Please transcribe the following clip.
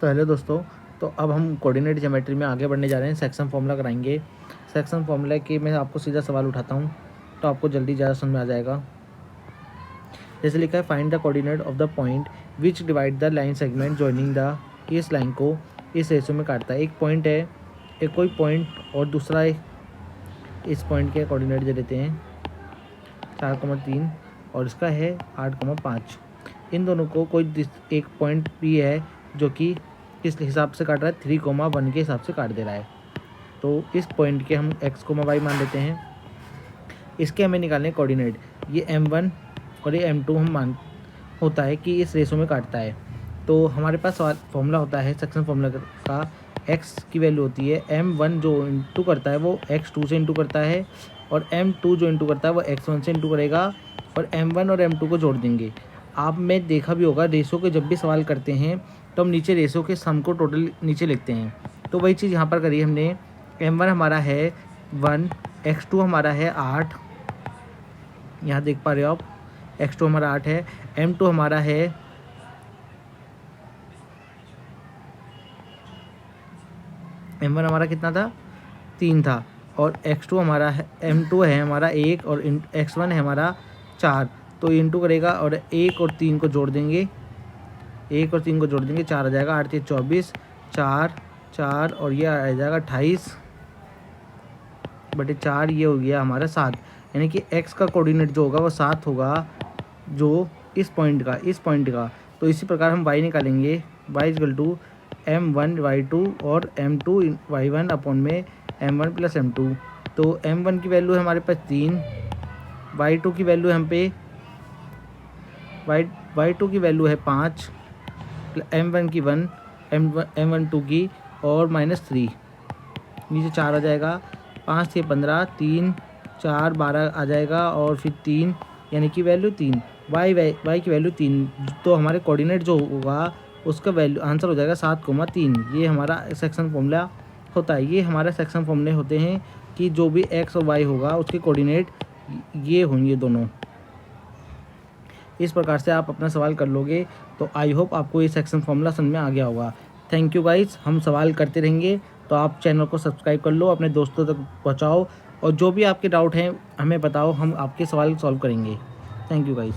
तो हेलो दोस्तों, तो अब हम कोऑर्डिनेट ज्योमेट्री में आगे बढ़ने जा रहे हैं। सेक्शन फॉर्मूला कराएंगे। सेक्शन फॉर्मूला के मैं आपको सीधा सवाल उठाता हूँ तो आपको जल्दी ज़्यादा समझ में आ जाएगा। जैसे लिखा है, find the coordinate of the point which divide the line segment joining the, इस लाइन को इस रेशो में काटता है। एक पॉइंट है, एक कोई पॉइंट और दूसरा है, इस पॉइंट के कोऑर्डिनेट दे देते हैं 4,3 और इसका है 8,5। इन दोनों को कोई एक पॉइंट भी है जो कि किस हिसाब से काट रहा है, 3,1 के हिसाब से काट दे रहा है। तो इस पॉइंट के हम x,y मान लेते हैं। इसके हमें निकालने कोऑर्डिनेट, ये m1 और ये m2 हम मान होता है कि इस रेशो में काटता है। तो हमारे पास फॉर्मूला होता है सेक्शन फॉर्मूला का, x की वैल्यू होती है m1 जो इंटू करता है वो x2 से इंटू करता है, और m2 जो इंटू करता है वो x1 से इंटू करेगा, और m1 और m2 को जोड़ देंगे। आप में देखा भी होगा, रेशो के जब भी सवाल करते हैं तो हम नीचे रेशो के सम को टोटल नीचे लिखते हैं। तो वही चीज़ यहाँ पर करी हमने। m1 हमारा है 1, x2 हमारा है 8, यहाँ देख पा रहे हो आप, x2 हमारा 8 है, m2 हमारा है m1 हमारा कितना था, 3 था, और x2 हमारा है, m2 है हमारा 1, और x1 है हमारा 4। तो इंटू करेगा और 1 और 3 को जोड़ देंगे, 1 और 3 को जोड़ देंगे, 4 आ जाएगा, 8 3 24, 4 4 और ये आ जाएगा 28/4, ये हो गया हमारा 7। यानी कि x का कोऑर्डिनेट जो होगा वो 7 होगा, जो इस पॉइंट का। तो इसी प्रकार हम y निकालेंगे, y = m1 y2 और m2 y1 अपॉन में m1 + m2। तो m1 की वैल्यू है हमारे पास 3, y2 की वैल्यू हम पे y2 की वैल्यू है 5, m1 की 1, m1 2 की और -3, नीचे 4 आ जाएगा, 5 से 15, 3 4 12 आ जाएगा, और फिर 3 यानी कि वैल्यू 3, y की वैल्यू 3। तो हमारे कोऑर्डिनेट जो होगा उसका वैल्यू आंसर हो जाएगा 7,3। ये हमारा सेक्शन फॉर्मूला होता है। ये हमारे सेक्शन फॉर्मूले होते हैं कि जो भी x और y होगा उसके कोऑर्डिनेट ये होंगे दोनों। इस प्रकार से आप अपना सवाल कर लोगे। तो आई होप आपको ये सेक्शन फॉर्मूला समझ में आ गया होगा। थैंक यू गाइस, हम सवाल करते रहेंगे, तो आप चैनल को सब्सक्राइब कर लो, अपने दोस्तों तक पहुँचाओ, और जो भी आपके डाउट हैं हमें बताओ, हम आपके सवाल सॉल्व करेंगे। Thank you guys.